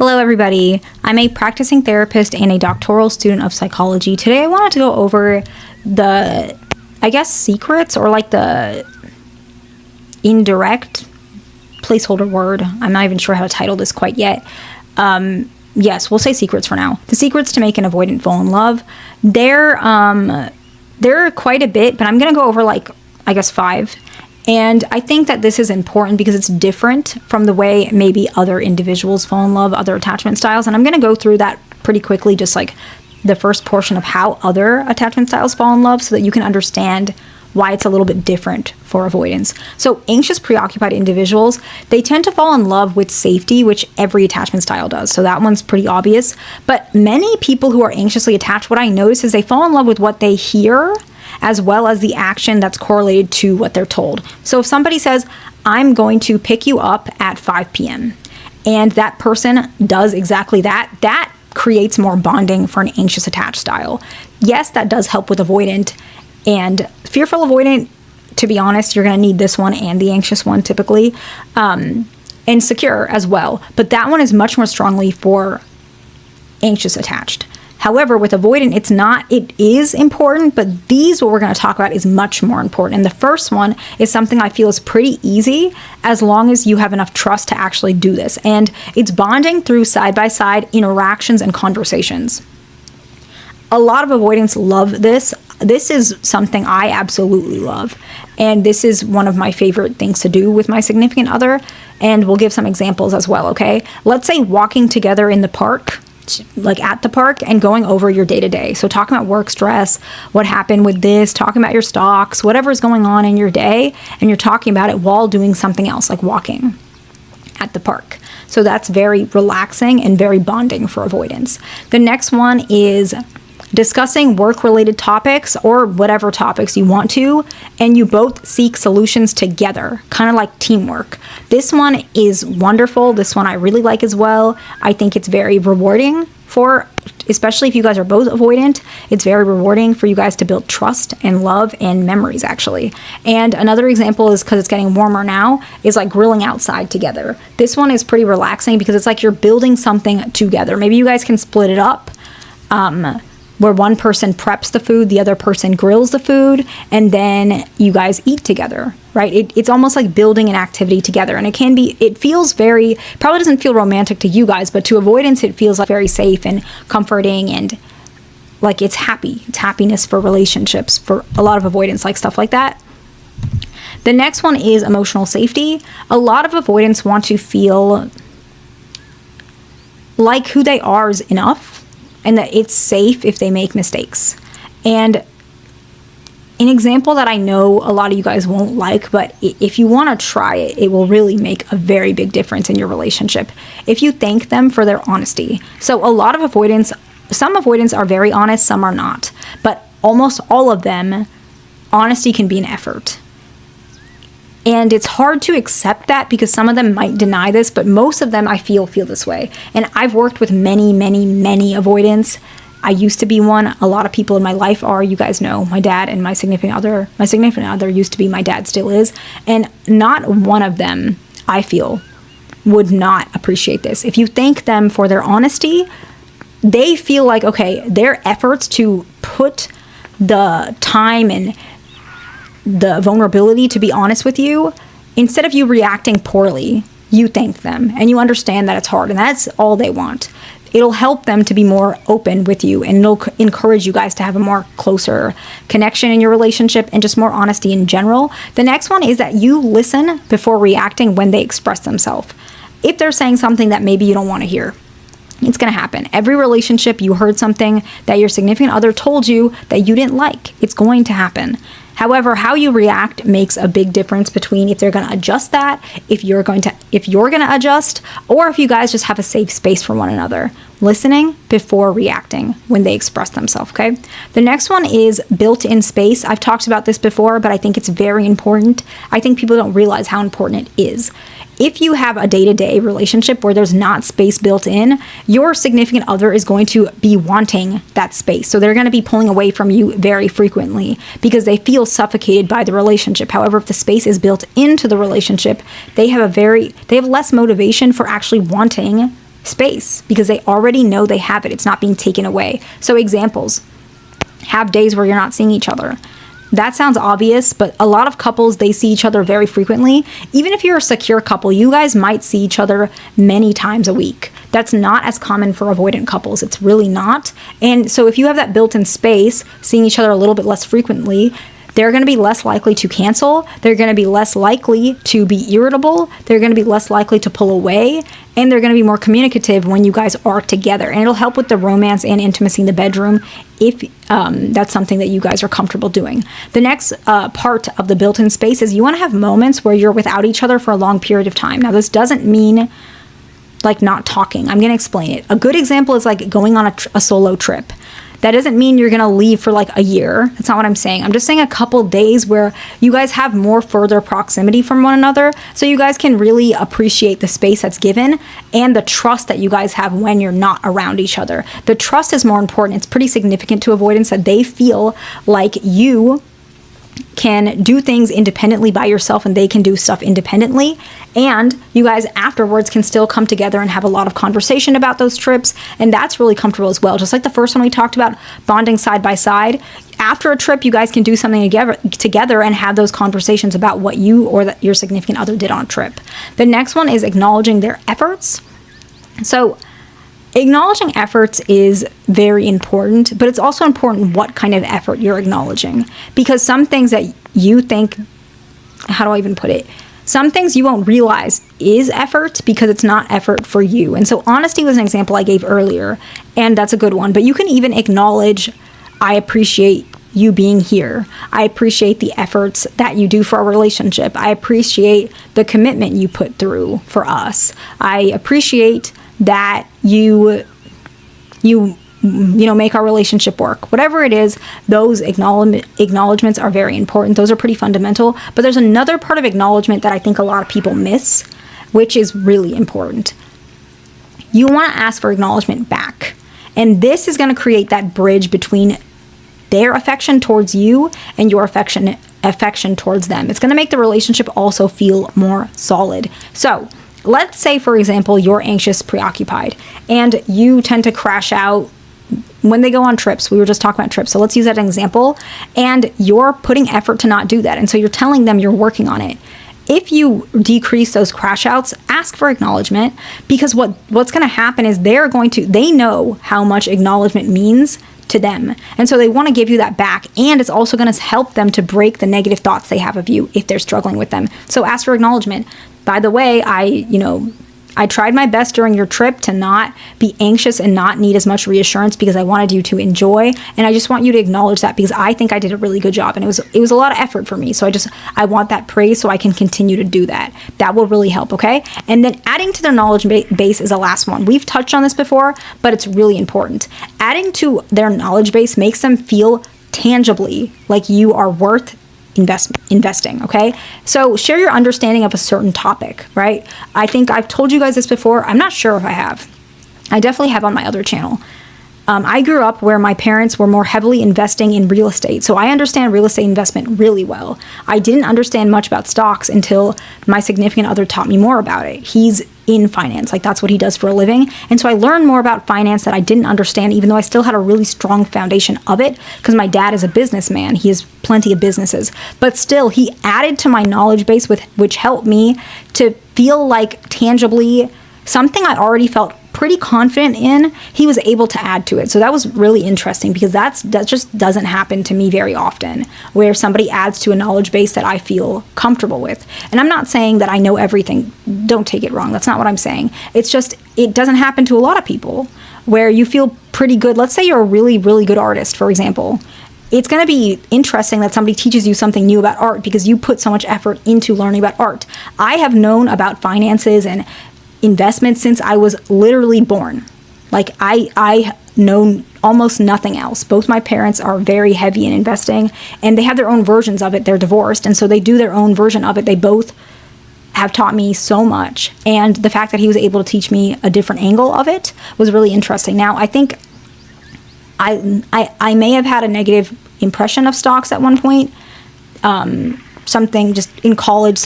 Hello everybody, I'm a practicing therapist and a doctoral student of psychology. Today I wanted to go over the, secrets or like the indirect placeholder word. I'm not even sure how to title this quite yet. Yes, we'll say secrets for now. The secrets to make an avoidant fall in love. There are quite a bit, but I'm going to go over 5. And I think that this is important because it's different from the way maybe other individuals fall in love, other attachment styles. And I'm going to go through that pretty quickly, just like the first portion of how other attachment styles fall in love so that you can understand why it's a little bit different for avoidance. So anxious, preoccupied individuals, they tend to fall in love with safety, which every attachment style does. So that one's pretty obvious. But many people who are anxiously attached, what I notice is they fall in love with what they hear as well as the action that's correlated to what they're told. So if somebody says, I'm going to pick you up at 5 p.m. and that person does exactly that, that creates more bonding for an anxious attached style. Yes, that does help with avoidant. And fearful avoidant, to be honest, you're going to need this one and the anxious one typically, and secure as well. But that one is much more strongly for anxious attached. However, with avoidant, it is important, but what we're going to talk about is much more important. And the first one is something I feel is pretty easy as long as you have enough trust to actually do this. And it's bonding through side-by-side interactions and conversations. A lot of avoidants love this. This is something I absolutely love. And this is one of my favorite things to do with my significant other. And we'll give some examples as well, okay? Let's say walking together in the park, at the park, and going over your day-to-day. So talking about work stress, what happened with this, talking about your stocks, whatever's going on in your day, and you're talking about it while doing something else, like walking at the park. So that's very relaxing and very bonding for avoidance. The next one is discussing work-related topics or whatever topics you want to, and you both seek solutions together, kind of like teamwork. This one is wonderful. This one I really like as well. I think it's very rewarding especially if you guys are both avoidant, it's very rewarding for you guys to build trust and love and memories, actually. And another example is, because it's getting warmer now, is like grilling outside together. This one is pretty relaxing because it's like you're building something together. Maybe you guys can split it up, where one person preps the food, the other person grills the food, and then you guys eat together, right? It's almost like building an activity together. And it feels probably doesn't feel romantic to you guys, but to avoidance, it feels like very safe and comforting, and like it's happy. It's happiness for relationships. For a lot of avoidants, like stuff like that. The next one is emotional safety. A lot of avoidants want to feel like who they are is enough, and that it's safe if they make mistakes. And an example that I know a lot of you guys won't like, but if you want to try it, it will really make a very big difference in your relationship if you thank them for their honesty. So some avoidants are very honest, some are not. But almost all of them, honesty can be an effort. And it's hard to accept that because some of them might deny this, but most of them I feel this way. And I've worked with many, many, many avoidants. I used to be one. A lot of people in my life are. You guys know my dad and my significant other. My significant other used to be, my dad still is. And not one of them, I feel, would not appreciate this. If you thank them for their honesty, they feel like, okay, their efforts to put the time and the vulnerability to be honest with you, instead of you reacting poorly, you thank them and you understand that it's hard, and that's all they want. It'll help them to be more open with you, and it'll encourage you guys to have a more closer connection in your relationship and just more honesty in general. The next one is that you listen before reacting when they express themselves. If they're saying something that maybe you don't want to hear, it's going to happen. Every relationship, you heard something that your significant other told you that you didn't like. It's going to happen. However, how you react makes a big difference between if they're going to adjust that, if you're going to adjust, or if you guys just have a safe space for one another. Listening before reacting when they express themselves, okay? The next one is built-in space. I've talked about this before, but I think it's very important. I think people don't realize how important it is. If you have a day-to-day relationship where there's not space built in, your significant other is going to be wanting that space. So they're going to be pulling away from you very frequently because they feel suffocated by the relationship. However, if the space is built into the relationship, they have less motivation for actually wanting space because they already know they have it. It's not being taken away. So examples, have days where you're not seeing each other. That sounds obvious, but a lot of couples, they see each other very frequently. Even if you're a secure couple, you guys might see each other many times a week. That's not as common for avoidant couples. It's really not. And so if you have that built-in space, seeing each other a little bit less frequently, they're going to be less likely to cancel. They're going to be less likely to be irritable. They're going to be less likely to pull away. And they're going to be more communicative when you guys are together. And it'll help with the romance and intimacy in the bedroom if that's something that you guys are comfortable doing. The next part of the built-in space is you want to have moments where you're without each other for a long period of time. Now, this doesn't mean like not talking. I'm going to explain it. A good example is like going on a solo trip. That doesn't mean you're going to leave for like a year. That's not what I'm saying. I'm just saying a couple days where you guys have more further proximity from one another so you guys can really appreciate the space that's given and the trust that you guys have when you're not around each other. The trust is more important. It's pretty significant to avoidance that they feel like you can do things independently by yourself and they can do stuff independently, and you guys afterwards can still come together and have a lot of conversation about those trips, and that's really comfortable as well. Just like the first one we talked about, bonding side by side, after a trip you guys can do something together and have those conversations about what you or your significant other did on a trip. The next one is acknowledging their efforts. So acknowledging efforts is very important, but it's also important what kind of effort you're acknowledging. Because some things that you think, how do I even put it? Some things you won't realize is effort because it's not effort for you. And so honesty was an example I gave earlier, and that's a good one. But you can even acknowledge, I appreciate you being here. I appreciate the efforts that you do for our relationship. I appreciate the commitment you put through for us. I appreciate that you make our relationship work. Whatever it is, those acknowledgments are very important. Those are pretty fundamental. But there's another part of acknowledgement that I think a lot of people miss, which is really important. You want to ask for acknowledgement back. And this is going to create that bridge between their affection towards you and your affection towards them. It's going to make the relationship also feel more solid. So let's say, for example, you're anxious, preoccupied, and you tend to crash out when they go on trips. We were just talking about trips, so let's use that as an example. And you're putting effort to not do that, and so you're telling them you're working on it. If you decrease those crash outs, ask for acknowledgement, because what's going to happen is they know how much acknowledgement means to them, and so they want to give you that back, and it's also going to help them to break the negative thoughts they have of you if they're struggling with them. So ask for acknowledgement. By the way, I tried my best during your trip to not be anxious and not need as much reassurance because I wanted you to enjoy, and I just want you to acknowledge that because I think I did a really good job, and it was a lot of effort for me. So I want that praise so I can continue to do that. That will really help, okay? And then adding to their knowledge base is the last one. We've touched on this before, but it's really important. Adding to their knowledge base makes them feel tangibly like you are worth investing, okay? So share your understanding of a certain topic, right? I think I've told you guys this before. I'm not sure if I have. I definitely have on my other channel. I grew up where my parents were more heavily investing in real estate, so I understand real estate investment really well. I didn't understand much about stocks until my significant other taught me more about it. He's in finance, like that's what he does for a living, and so I learned more about finance that I didn't understand, even though I still had a really strong foundation of it, because my dad is a businessman. He has plenty of businesses, but still he added to my knowledge base, which helped me to feel like tangibly something I already felt pretty confident in, he was able to add to it. So that was really interesting because that just doesn't happen to me very often, where somebody adds to a knowledge base that I feel comfortable with. And I'm not saying that I know everything. Don't take it wrong. That's not what I'm saying. It's just, it doesn't happen to a lot of people where you feel pretty good. Let's say you're a really, really good artist, for example. It's going to be interesting that somebody teaches you something new about art because you put so much effort into learning about art. I have known about finances and investments since I was literally born. Like I know almost nothing else. Both my parents are very heavy in investing, and they have their own versions of it. They're divorced, and so they do their own version of it. They both have taught me so much, and the fact that he was able to teach me a different angle of it was really interesting. Now, I think I may have had a negative impression of stocks at one point. Something just in college,